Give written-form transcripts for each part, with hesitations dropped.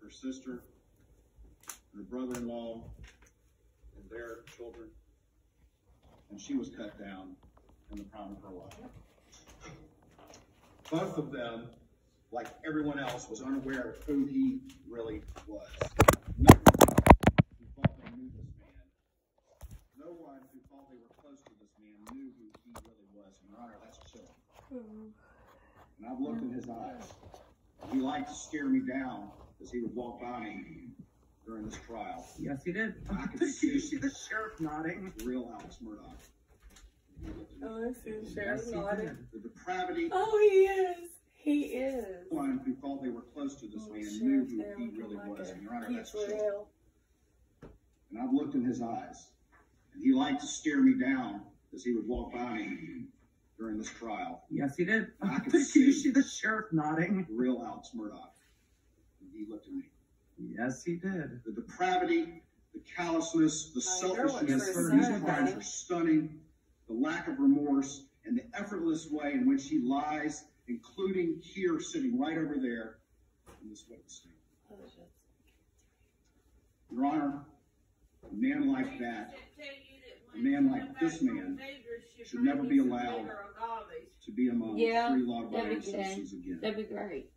her sister, her brother-in-law, and their children, and she was cut down in the prime of her life. Both of them, like everyone else, was unaware of who he really was. No one who thought they knew this man, no one who thought they were close to this man knew who he really was. And Your Honor, that's chilling. And I've looked in his eyes. He liked to stare me down as he would walk by me during this trial. Yes, he did. I could Did you see see the sheriff nodding? the real Alex Murdaugh. Oh, I see the sheriff nodding. The depravity. Oh, he is. He is. One who thought they were close to this man knew who he really was. And Your Honor, that's chilling. And I've looked in his eyes, and he liked to stare me down as he would walk by me during this trial. Yes, he did. I could Did you see see the sheriff nodding? the real Alex Murdaugh. And he looked at me. Yes, he did. The depravity, the callousness, the selfishness for of these a crimes second. are stunning. The lack of remorse and the effortless way in which he lies, including here, sitting right over there in this witness stand. Your Honor, a man like that, a man like this man, should never be allowed to be among free law-abiding citizens again. That'd be great.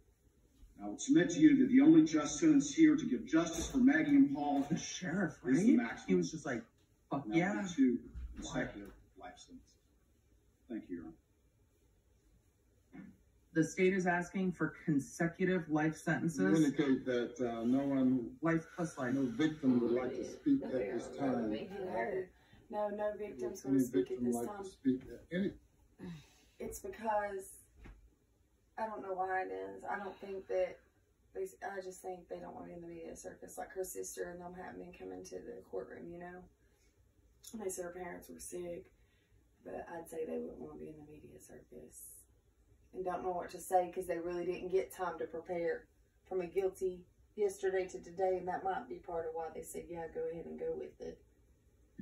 I would submit to you that the only just sentence here to give justice for Maggie and Paul The sheriff, is the right? maximum. He was just like, fuck And that yeah. would be 2 consecutive life sentences. Thank you, Your Honor. The state is asking for consecutive life You sentences. indicate that no one, Life plus life. no victim would like to speak at this time. No victims Any want to speak at victim this like time. to speak at any? It's because I don't know why it is. I don't think that I just think they don't want to be in the media circus. Like her sister and them having come into the courtroom, you know. And they said her parents were sick, but I'd say they wouldn't want to be in the media circus. And don't know what to say because they really didn't get time to prepare from a guilty yesterday to today, and that might be part of why they said, yeah, go ahead and go with it.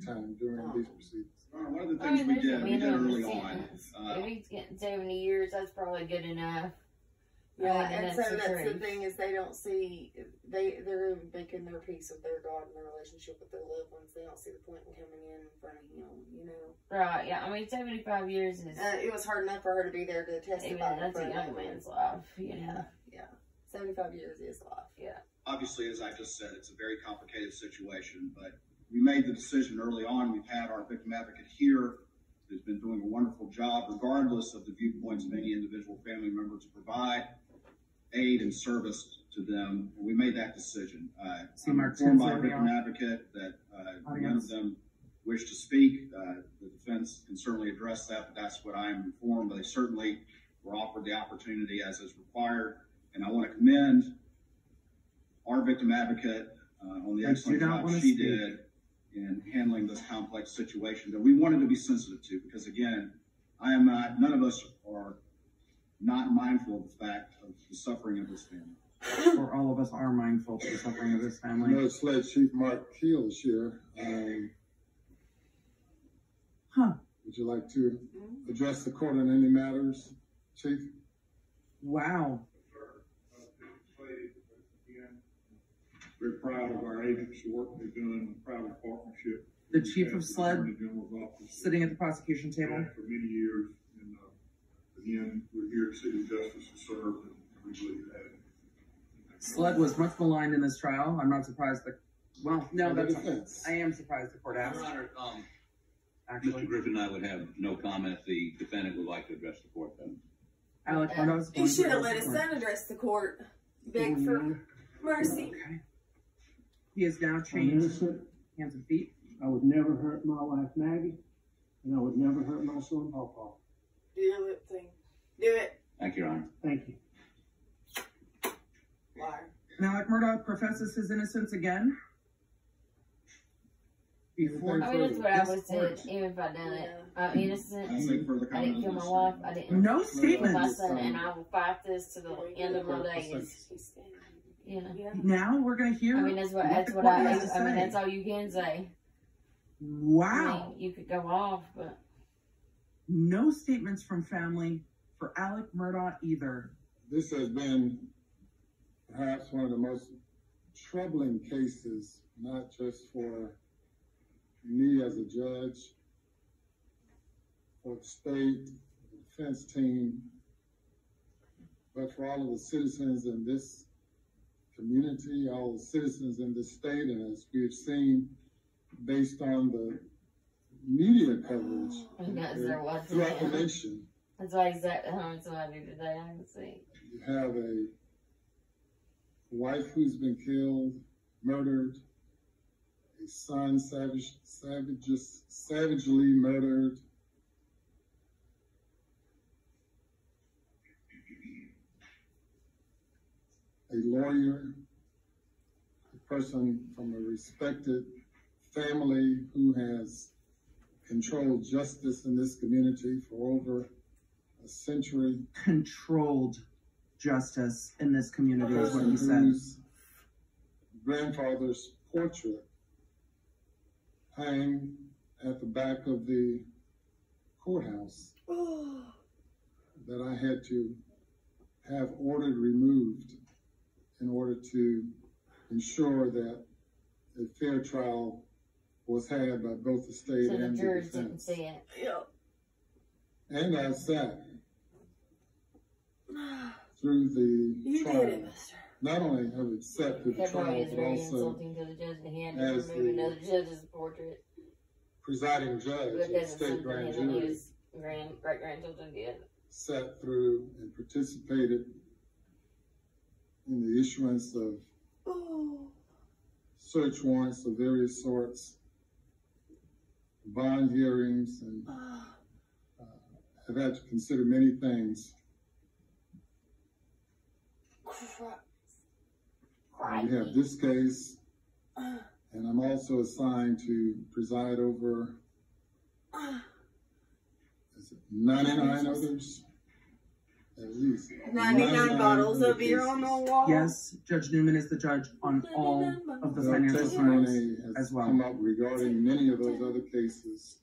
Time during these proceedings. Your Honor, one of the things we did early on. If he's getting 70 years, that's probably good enough. Yeah, and so that's the thing is they don't see, they're making their peace with their God and their relationship with their loved ones. They don't see the point in coming in front of him, you know. Right, yeah. I mean, 75 years is... it was hard enough for her to be there to testify. That's a young man's life, you know. Yeah. 75 years is life. Yeah. Obviously, as I just said, it's a very complicated situation, but we made the decision early on. We've had our victim advocate here who's been doing a wonderful job, regardless of the viewpoints of any individual family member, to provide aid and service to them. And we made that decision. I'm informed by our victim advocate that none of them wish to speak. The defense can certainly address that, but that's what I am informed. But they certainly were offered the opportunity as is required. And I want to commend our victim advocate on the excellent job she did in handling this complex situation that we wanted to be sensitive to, because again, none of us are not mindful of the fact of the suffering of this family. Or all of us are mindful of the suffering of this I family. know SLED Chief Mark Keel is here. Would you like to address the court on any matters, Chief? Wow. Very proud of our agency work they're doing, proud of the partnership. The chief of SLED sitting at the prosecution table. For many years, and again, we're here to seek justice and serve, and we believe that. SLED was much maligned in this trial. I'm not surprised that. Well, no, that's. I am surprised the court asked. Your Honor, Actually, Mr. Griffin and I would have no comment if the defendant would like to address the court then. Alec Murdaugh. He should have let his son address the court. Beg for mercy. Okay. He is now changed hands and feet. I would never hurt my wife Maggie, and I would never hurt my son Paul. Do your lip thing. Do it. Thank you, Your Honor. Thank you. Liar. Now, Alec Murdaugh professes his innocence again. Before I mean, that's what I would say, even if I done it. I'm innocent. I didn't kill my wife. I didn't no kill my statements. son, and I will fight this to the end of my days. You know. Now we're gonna hear. I mean, that's what I mean, that's all you can say. Wow. I mean, you could go off, but no statements from family for Alec Murdaugh either. This has been perhaps one of the most troubling cases, not just for me as a judge, for the state, the defense team, but for all of the citizens in this community, all the citizens in this state, and as we've seen based on the media coverage throughout the nation. That's why exactly how much I do today, I can see. You have a wife who's been killed, murdered, a son savagely murdered, a lawyer, a person from a respected family who has controlled justice in this community for over a century. Controlled justice in this community is what you said. Whose grandfather's portrait hang at the back of the courthouse that I had to have ordered removed in order to ensure that a fair trial was had by both the state so and the jurors defense. didn't see it. Yep. And I sat through the You trial. did it, mister. Not only have it sat through the That probably trial, is but very also insulting to the judge that he had to as remove the another judge's portrait. presiding judge But of the that's state something grand that jury his great-grandchildren did. sat through and participated in the issuance of search warrants of various sorts, bond hearings, and have had to consider many things. We have this case, and I'm also assigned to preside over 99 others? At least. 99 bottles of beer on the wall. Yes, Judge Newman is the judge on all of the No financial testimony crimes has as well. come up regarding many of those other cases.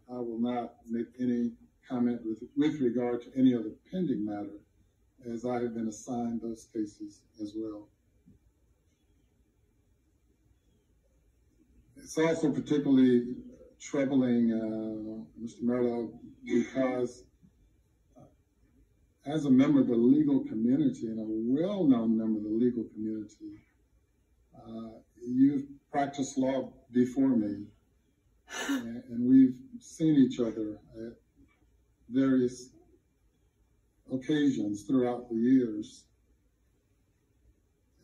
I will not make any comment with regard to any other pending matter, as I have been assigned those cases as well. It's also particularly troubling, Mr. Murdaugh, because as a member of the legal community and a well-known member of the legal community, you've practiced law before me, and we've seen each other at various occasions throughout the years.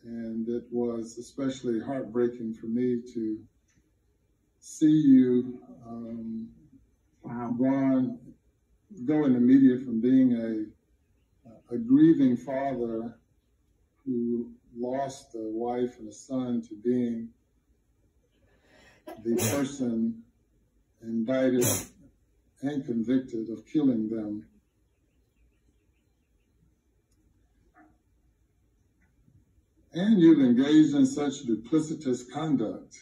And it was especially heartbreaking for me to see you go in the media from being a grieving father who lost a wife and a son to being the person indicted and convicted of killing them. And you've engaged in such duplicitous conduct.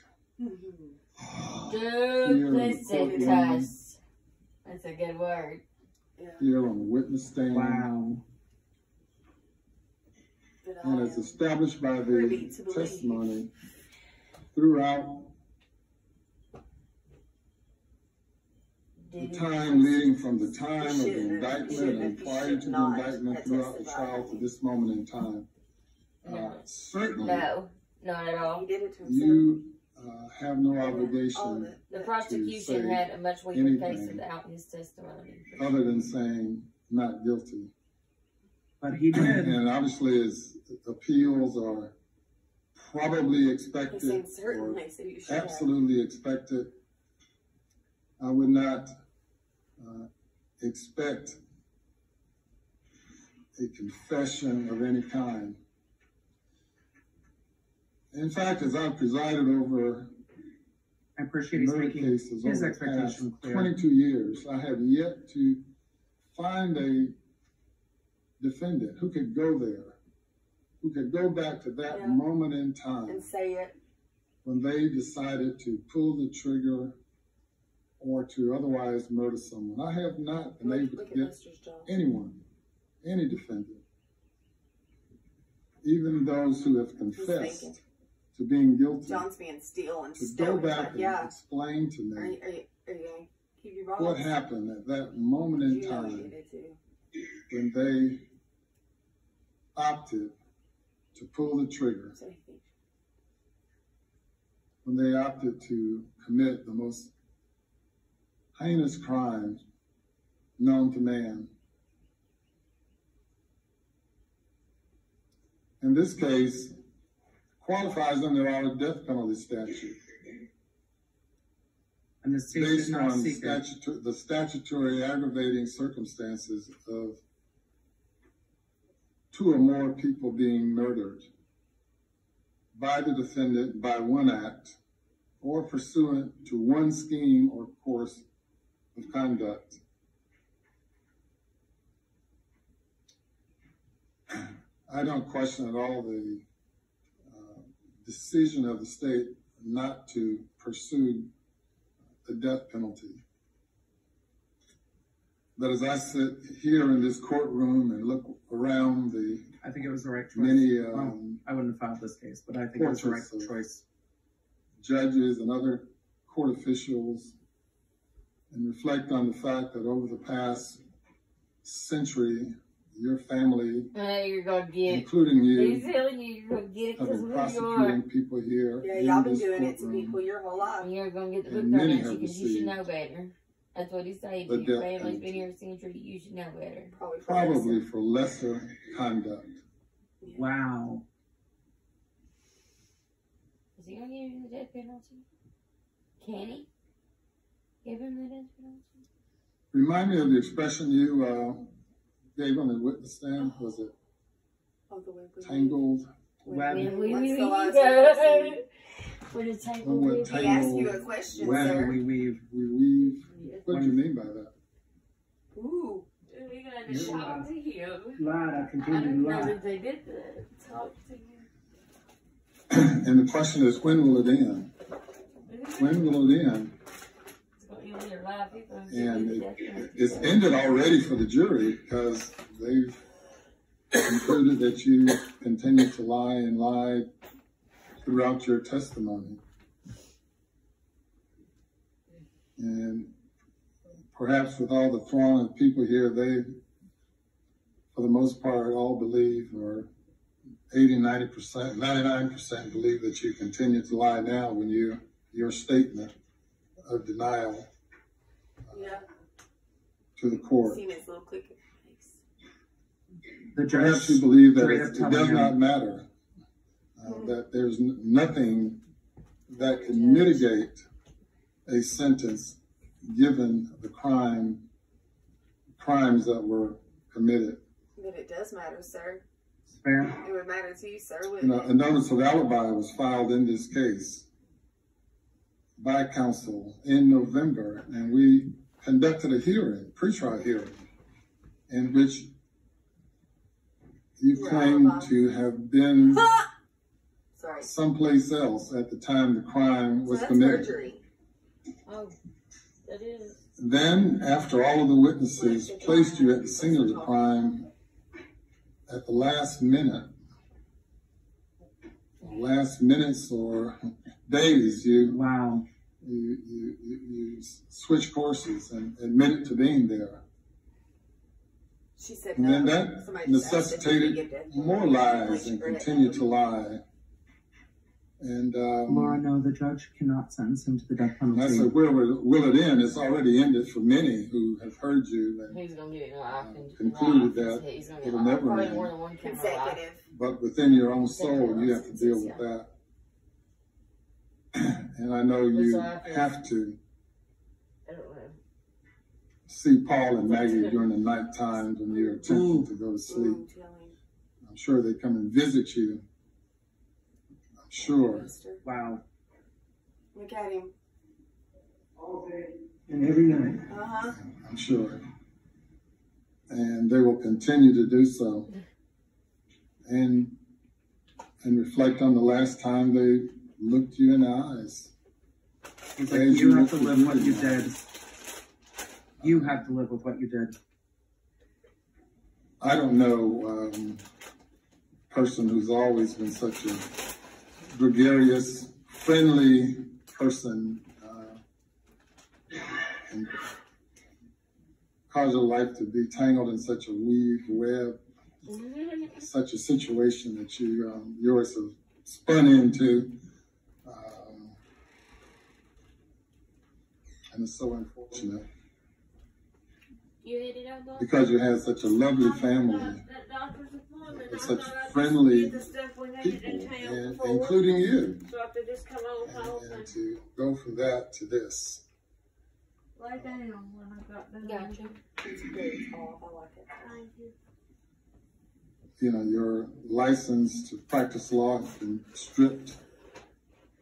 Duplicitous. That's a good word. Here on the witness stand. Wow. And as established by the testimony throughout the time leading from the time of the indictment and prior to the indictment throughout the trial to this moment in time. Certainly, No, not at all. He did it to himself. you have no obligation The prosecution say had a much weaker case without his testimony. other than saying not guilty. But he did. And obviously his appeals are probably expected or absolutely expected. I would not expect a confession of any kind. In fact, as I've presided over I appreciate he's murder making cases his over the past expectation clear. 22 years, I have yet to find a defendant who could go there, who could go back to that moment in time and say it when they decided to pull the trigger or to otherwise murder someone. I have not been able to get anyone, any defendant, even those who have confessed to being guilty. John's being still and to still. go back and Yeah. explain to Are me you gonna keep your balls? what happened at that moment in You know what you time did too. when they opted to pull the trigger, So he thinks. when they opted to commit the most heinous crime known to man. In this case, qualifies under our death penalty statute. And the state did Based not on seek it. the statutory aggravating circumstances of 2 or more people being murdered by the defendant by one act or pursuant to one scheme or course of conduct. I don't question at all the decision of the state not to pursue the death penalty. But as I sit here in this courtroom and look around the I think it was the right choice. many I wouldn't have filed this case, but I think it was the right portraits of choice. judges and other court officials, and reflect on the fact that over the past century, your family, You're gonna get it. including He's you, telling you you're gonna get it have because been who you are. prosecuting people here Yeah, in y'all been this doing it to courtroom. people your whole life. And you're gonna get the book And thrown many at you have because you should know received better. That's what he's saying. the Your death family's been penalty. here a century. You should know better. Probably for lesser conduct. Wow. Is he gonna give him the death penalty? Can he give him the death penalty? Remind me of the expression you gave on the witness stand. Was it Oh, the web. tangled? Web. What's the last go. one? For the table. What with He tangled asked you a question, web sir. We weave. we weave? What do you mean by that? Ooh. We're gonna have to talk to him. Lied, I I continue don't to know lie. that they did that. Talk to him. And the question is, when will it end? When will it end? It's gonna end their life. He's gonna give And him the death penalty. it's ended already for the jury because they've concluded that you continue to lie and lie throughout your testimony. And perhaps with all the throng of people here, they, for the most part, all believe, or 80, 90%, 99% believe that you continue to lie now when your statement of denial Yeah. to the court. Seen his little click. The Perhaps judge you believe that straight up it telling does him- not matter, that there's nothing that can mitigate a sentence given the crimes that were committed. But it does matter, sir. fair. It would matter to you, sir, You wouldn't know, it? a notice of alibi was filed in this case by counsel in November, and we conducted a hearing, pretrial hearing, in which you Your claimed alibi. to have been Sorry. someplace else at the time the crime So was that's committed. perjury. Oh, that is. Then, after all of the witnesses placed you at the scene of the crime, at the last minute, last minutes or days, you Wow. switch courses and admitted to being there. She said And no. then that Somebody just asked if you could necessitated get that. more lies and continued to lie. And Laura, no, the judge cannot sentence him to the death and I penalty. said, where will it end? It's already ended for many who have heard you. And, He's gonna get it life and concluded life. that He's gonna it'll get life. never Probably end. more than one count of life. Consecutive. but within your own soul, you have to deal with that. And I know you have to I don't know. see Paul and Maggie during the night times when you're attempting to go to sleep. Ooh, tell him. I'm sure they come and visit you. I'm sure. Mister. Wow. Look at him. And every night. Uh-huh. I'm sure. And they will continue to do so. And reflect on the last time they looked you in the eyes. It's like you have to live what you did. You have to live with what you did. I don't know person who's always been such a gregarious, friendly person and cause your life to be tangled in such a weave web, such a situation that yours have spun into. And it's so unfortunate. You hit it up, because you had such a lovely family, with such friendly people, and including you. So I could just come over and to go from that to this. Lay down when I got done. Gotcha. It's very tall. I like it. Thank you. You know, your license to practice law has been stripped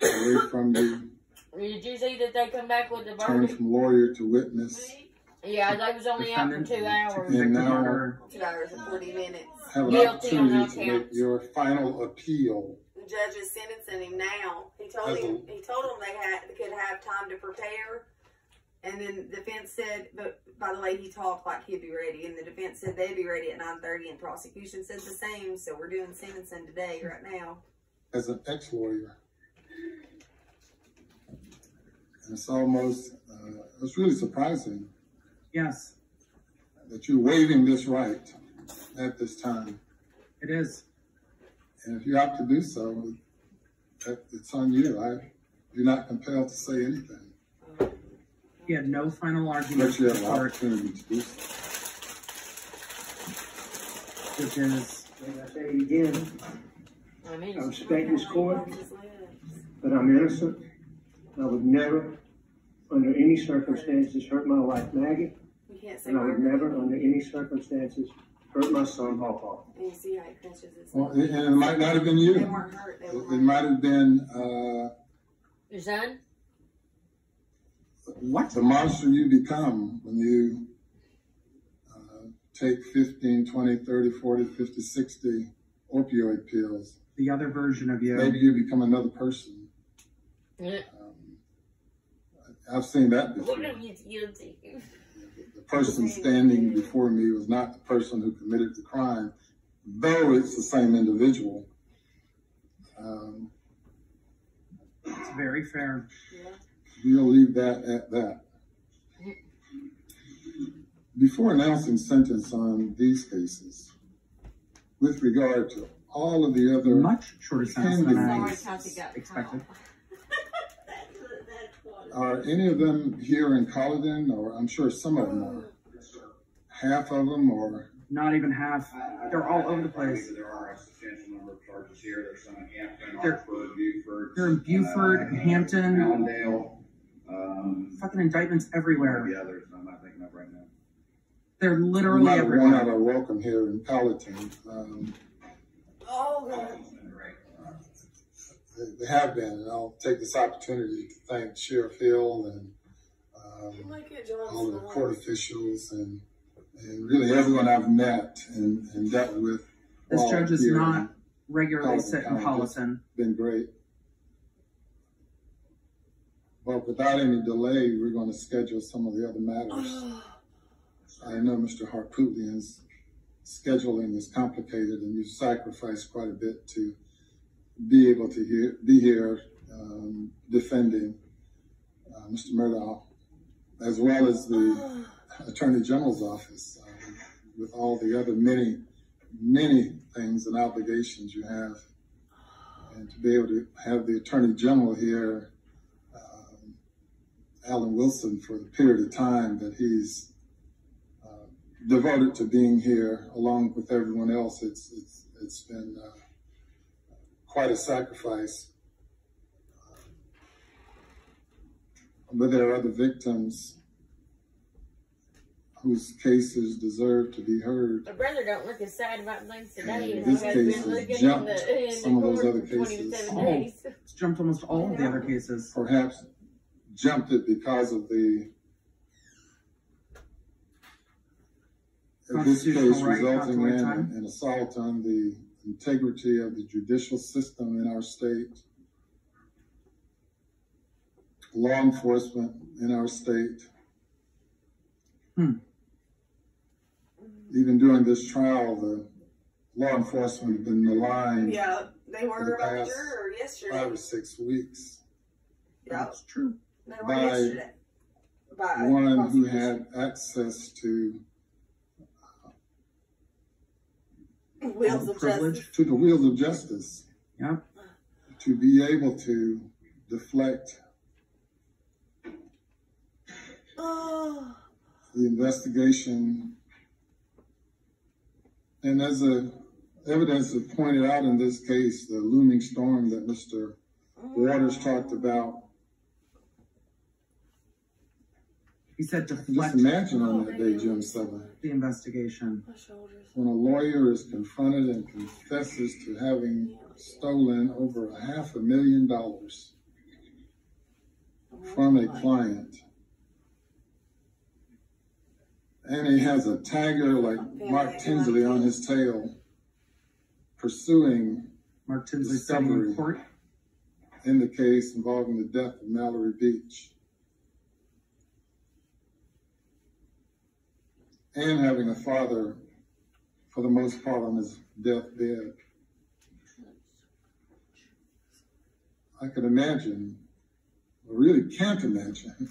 away from you. Did you see that they come back with the Turned verdict? from lawyer to witness. Yeah, they was only out for 2 hours. And now 2 hours and 40 minutes. have an Guilty on opportunity to all make your final appeal. The judge is sentencing him now. He told them they could have time to prepare. And then the defense said, but by the way, he talked like he'd be ready. And the defense said they'd be ready at 9:30, and prosecution said the same. So we're doing sentencing today, right now. As an ex-lawyer, and it's almost, it's really surprising. Yes. That you're waiving this right at this time. It is. And if you opt to do so, it's on you. You're not compelled to say anything. He had no final argument. But you have an opportunity to do so. Which is... Like I say again, I mean, I respect this court, but I'm innocent. I would never, under any circumstances, hurt my wife, Maggie. You can't say And I would never, under any circumstances, hurt my son, Paul. And you see how he crunches his Well, and it might not have been you. They weren't hurt. It might have been your son? What? The monster you become when you take 15, 20, 30, 40, 50, 60 opioid pills. The other version of you. Maybe you become another person. Yeah. I've seen that before. What are you guilty? The person standing before me was not the person who committed the crime, though it's the same individual. It's very fair. Yeah. We'll leave that at that. Before announcing sentence on these cases, with regard to all of the other much shorter sentence than I candidates, expected. Are any of them here in Colleton, or I'm sure some of them are? Half of them, or? Not even half. They're all over the place. There are a substantial number of charges here. There's some in Hampton, They're- Hartford, Beaufort. They're in Beaufort, Hampton. Allendale. Fucking indictments everywhere. The others I'm not thinking of right now. They're We literally might have run out everywhere. of welcome here in Colleton. Oh, God. They have been, and I'll take this opportunity to thank Sheriff Hill and all the court officials and really everyone I've met and dealt with. This while judge is here not regularly Colleton sit in County. Colleton. Been great. But without any delay, we're going to schedule some of the other matters. I know Mr. Harpootlian's scheduling is complicated, and you've sacrificed quite a bit to be able to be here defending Mr. Murdaugh, as well as the Attorney General's office, with all the other many things and obligations you have. And to be able to have the Attorney General here, Alan Wilson, for the period of time that he's devoted to being here, along with everyone else, it's been quite a sacrifice. But there are other victims whose cases deserve to be heard. My brother don't look as sad about things today And as this he has case been has looking jumped in some of the those court other for 27 cases. days. It's jumped almost all of the other cases. Perhaps jumped it because of this case Constitutional right not to resulting wait in time. an assault on the integrity of the judicial system in our state, law enforcement in our state. Even during this trial, the law enforcement have been maligned They for were the about the past juror yesterday. 5 or 6 weeks. Yep. That's true. They were By yesterday. By one who prosecution. had access to Wheels of privilege. justice. to the wheels of justice, Yep. to be able to deflect Oh. the investigation. And as the evidence has pointed out in this case, the looming storm that Mr. Waters talked about, He said just deflect imagine on that day, June 7th, the investigation. My shoulders. when a lawyer is confronted and confesses to having stolen over $500,000 from a client. And he has a tagger like Mark Tinsley on his tail, pursuing Mark Tinsley sitting in discovery court. in the case involving the death of Mallory Beach. And having a father, for the most part, on his deathbed. I could imagine, I really can't imagine.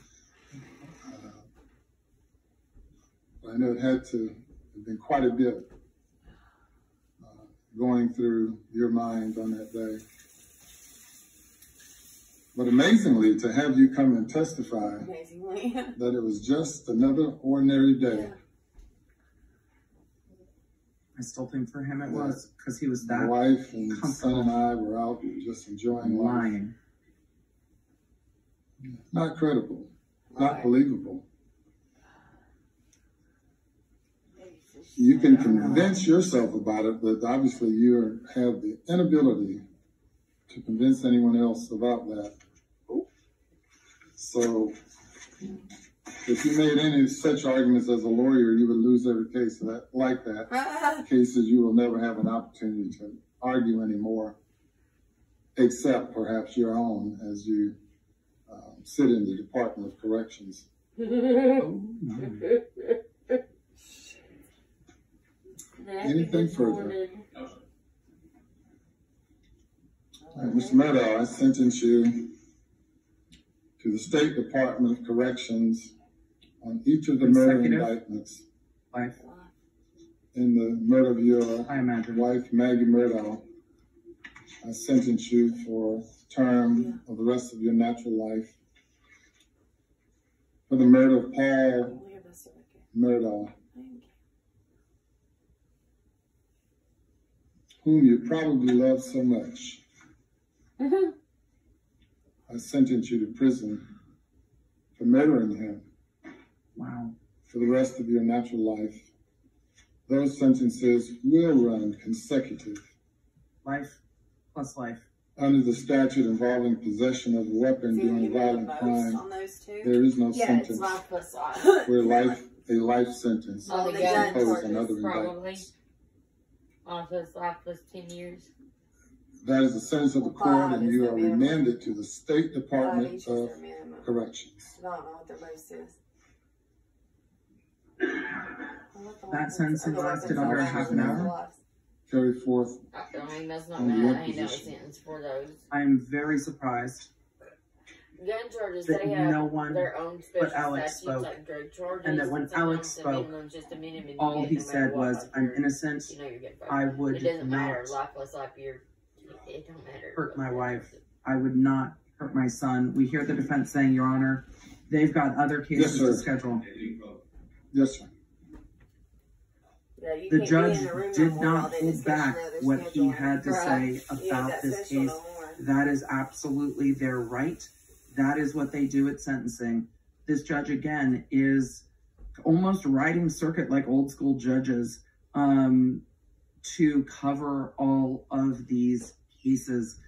I know it had to have been quite a bit going through your mind on that day. But amazingly, to have you come and testify Amazingly. that it was just another ordinary day. Yeah. I still think for him it was, because he was My that wife and son comfortable and I were out just enjoying life. lying. Not credible, not believable. You can convince yourself about it, but obviously you have the inability to convince anyone else about that. So if you made any such arguments as a lawyer, you would lose every case of that, like that. Cases you will never have an opportunity to argue anymore, except perhaps your own as you sit in the Department of Corrections. Anything further? Mr. Murdaugh, I sentence you to the State Department of Corrections on each of the murder indictments Life, in the murder of your I imagine. wife, Maggie Murdaugh. I sentence you for a term of the rest of your natural life for the murder of Paul Murdaugh, whom you probably love so much. I sentence you to prison for murdering him. Wow. For the rest of your natural life. Those sentences will run consecutive. Life plus life. Under the statute involving possession of a weapon during a violent crime, there is no sentence life plus life. where a life sentence Oh, is the gun imposed on other Probably. indictments. Life plus 10 years. That is the sentence of the court, and you are remanded to the State Department of Corrections. I don't know what their most is. That sentence lasted under a half an hour. Carry forth. I mean, that's not On bad. your I ain't no position. sentence for those. I'm very surprised Gun charges, that they have no one their own special but Alec statutes, spoke. like drug charges. And that when Alec sometimes the spoke, minimum's just a minimum, you all get he no matter said what, was, like I'm you're- innocent. You know you're getting fucked. I would It doesn't matter. not Life plus life, it don't matter. hurt my wife. I would not hurt my son. We hear the defense saying, Your Honor, they've got other cases Yes, to sir. schedule. Yes, sir. Yeah, you The can't judge be in a room did no more not while they hold discuss back your other what he schedule. had to say Right. You about ain't this got special case. no more. That is absolutely their right. That is what they do at sentencing. This judge, again, is almost riding circuit like old school judges to cover all of these cases.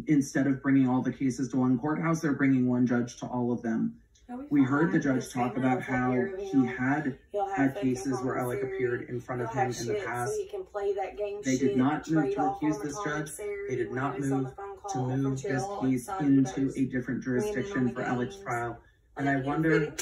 Instead of bringing all the cases to one courthouse, they're bringing one judge to all of them. We heard the judge talk about how he had cases where Alec appeared in front of him in the past. They did not move to accuse this judge. They did not move to move this case into a different jurisdiction for Alec's trial. And I wonder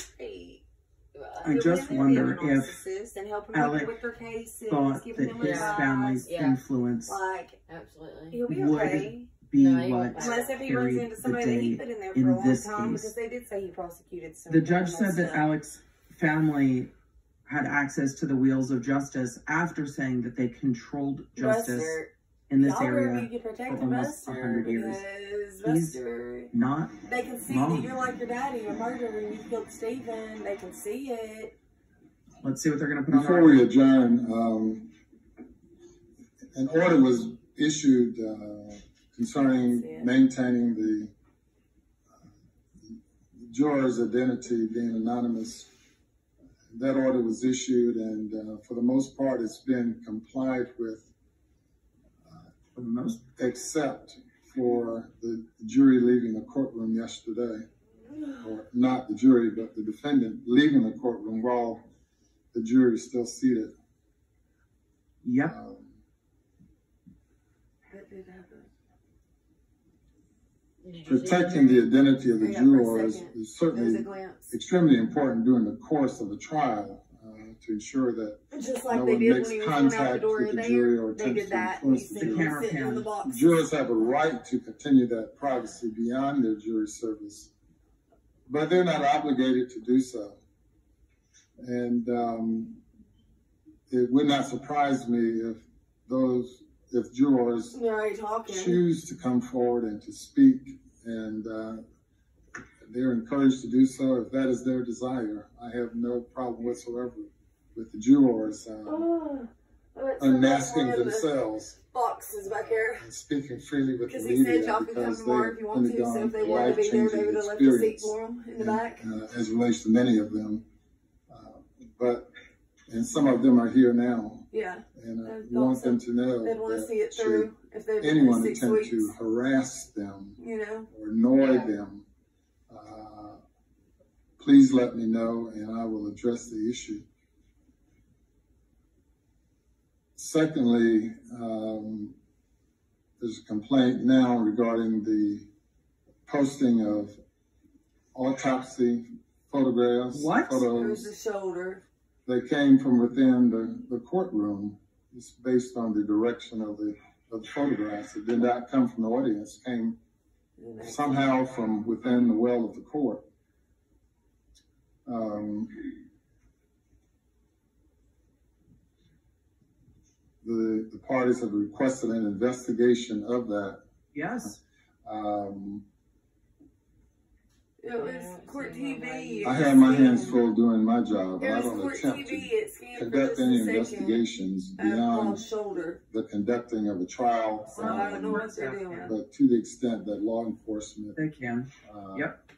I just wonder if and helping Alec people with their cases, thought giving that them his advice. family's influence Like, Absolutely. he'll be would okay. be No, he what won't. Unless if he runs carried into the somebody that he day put in there in for a long this time, case. because they did say he prosecuted some. The judge said messed that up. Alec's family had access to the wheels of justice after saying that they controlled justice Buster, in this y'all better area be protecting for almost Buster 100 years. because He's Buster, not they can see wrong. that you're like your daddy, a murderer, and you killed Stephen. They can see it. Let's see what they're going to put on. Before we adjourn, an order was issued concerning maintaining the juror's identity being anonymous. That order was issued, and for the most part, it's been complied with, For the most, except for the jury leaving the courtroom yesterday, or not the jury, but the defendant leaving the courtroom while the jury is still seated. yep. That did happen. Did you see Protecting the identity of the Yeah, for a jurors second. is There was a certainly glimpse. extremely important during the course of a trial to ensure that Just like no they one did makes when he was going out the contact door with the there, jury or they attempts did to that. influence You the see The him camera sitting in pan. the box. jurors have a right to continue that privacy beyond their jury service, but they're not obligated to do so. And it would not surprise me if jurors They're already talking. choose to come forward and to speak, and they're encouraged to do so if that is their desire. I have no problem whatsoever with the jurors unmasking themselves Boxes back here. and speaking freely with the Because he said media, y'all can come because tomorrow if you want to. So if they wanted to be there, they would have left a seat for them in the back. As relates to many of them, and some of them are here now, Yeah. and I They'd want them to know They'd want to that see it should through if they've been anyone there 6 attempt weeks. to harass them You know? or annoy them, please let me know and I will address the issue. Secondly, there's a complaint now regarding the posting of autopsy photographs. What? There's Photos the shoulder. that came from within the courtroom. It's based on the direction of the photographs. It did not come from the audience. It came somehow from within the well of the court. The parties have requested an investigation of that. Yes. It was Court TV. I have my hands full doing my job. It I was don't Court attempt TV. to It scanned for conduct just any a second. investigations Paul's beyond shoulder. the conducting of a trial. So I don't know what they're doing. But to the extent that law enforcement They can. Yep.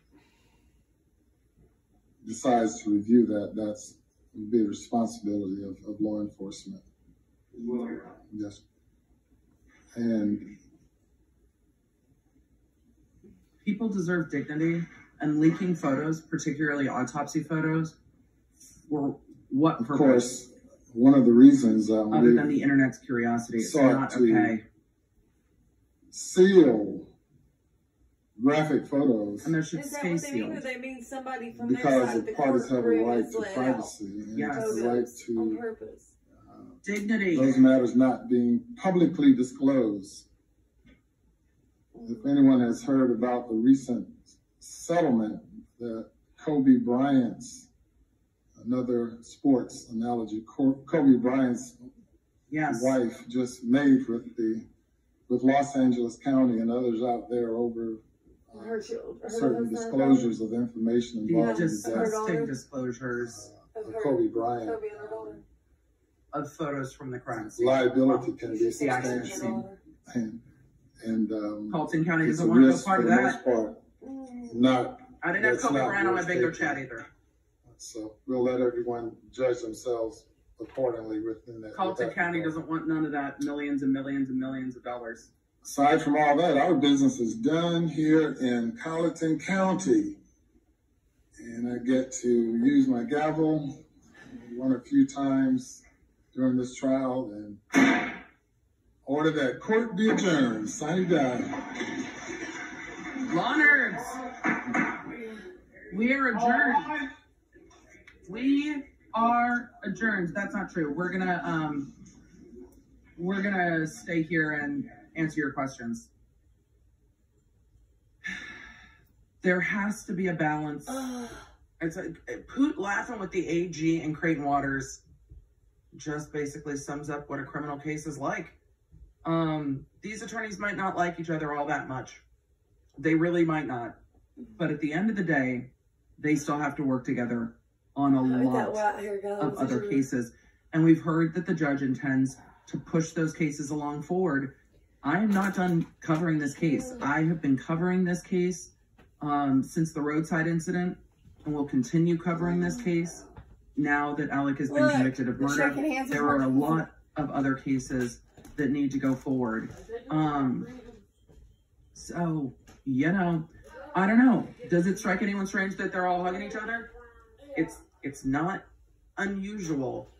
decides to review that, that's would be a responsibility of law enforcement. Yes. And People deserve dignity, and leaking photos, particularly autopsy photos, for what of purpose? course, one of the reasons Other than the internet's curiosity, it's sought not to okay. seal graphic photos And there should Is that stay what they mean? Or sealed. they mean somebody from their because side of the the parties have a courtroom right is to let out privacy and Yes. the right photos on to purpose. Dignity. those matters not being publicly disclosed. If anyone has heard about the recent settlement that Kobe Bryant's, another sports analogy, Kobe Bryant's Yes. wife just made with Los Angeles County and others out there over Her children. certain disclosures of information involved in the death Disgusting disclosures of Kobe Bryant. Kobe and her daughter. of photos from the crime scene. Liability can be The action substantial, scene. and Carlton County it's a doesn't want to be risk part for of the that. most part. Not I didn't have that's Kobe not Bryant on my worth bingo taking. chat either. So we'll let everyone judge themselves accordingly within that. Carlton with that County regard. doesn't want none of that millions and millions and millions of dollars. Aside from all that, our business is done here in Colleton County. And I get to use my gavel one or few times during this trial and order that court be adjourned. Sign die. Law nerds, we are adjourned. We are adjourned. That's not true. We're gonna stay here and answer your questions. There has to be a balance. It's Poot laughing with the AG and Creighton Waters just basically sums up what a criminal case is like. These attorneys might not like each other all that much. They really might not. But at the end of the day, they still have to work together on a lot of other cases. And we've heard that the judge intends to push those cases along forward. I am not done covering this case. I have been covering this case since the roadside incident, and will continue covering this case now that Alec has been convicted of murder. There are a lot of other cases that need to go forward. So, you know, I don't know. Does it strike anyone strange that they're all hugging each other? It's not unusual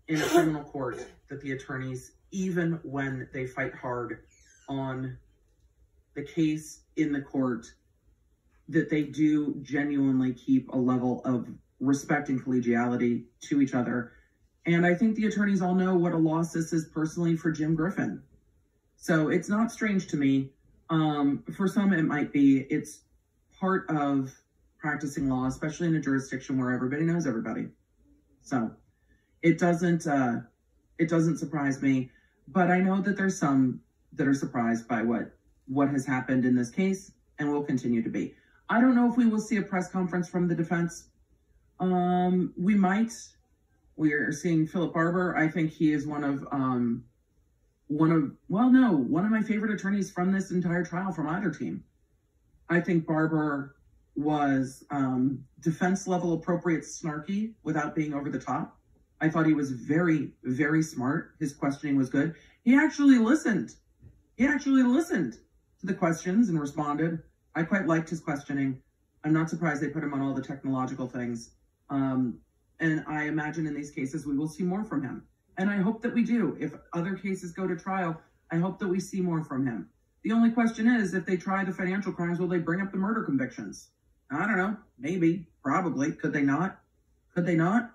in a criminal court that the attorneys, even when they fight hard on the case in the court, that they do genuinely keep a level of respect and collegiality to each other. And I think the attorneys all know what a loss this is personally for Jim Griffin. So it's not strange to me. For some, it might be. It's part of practicing law, especially in a jurisdiction where everybody knows everybody. So it doesn't surprise me, but I know that there's some that are surprised by what has happened in this case and will continue to be. I don't know if we will see a press conference from the defense. We might. We are seeing Philip Barber. I think he is one of my favorite attorneys from this entire trial from either team. I think Barber was defense level appropriate snarky without being over the top. I thought he was very, very smart. His questioning was good. He actually listened. He actually listened to the questions and responded. I quite liked his questioning. I'm not surprised they put him on all the technological things. And I imagine in these cases, we will see more from him. And I hope that we do. If other cases go to trial, I hope that we see more from him. The only question is, if they try the financial crimes, will they bring up the murder convictions? I don't know. Maybe. Probably. Could they not? Could they not?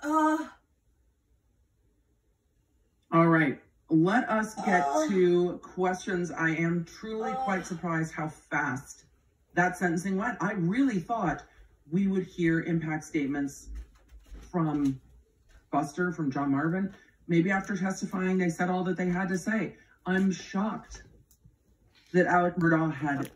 All right. Let us get to questions. I am truly quite surprised how fast that sentencing went. I really thought we would hear impact statements from Buster, from John Marvin. Maybe after testifying, they said all that they had to say. I'm shocked that Alec Murdaugh had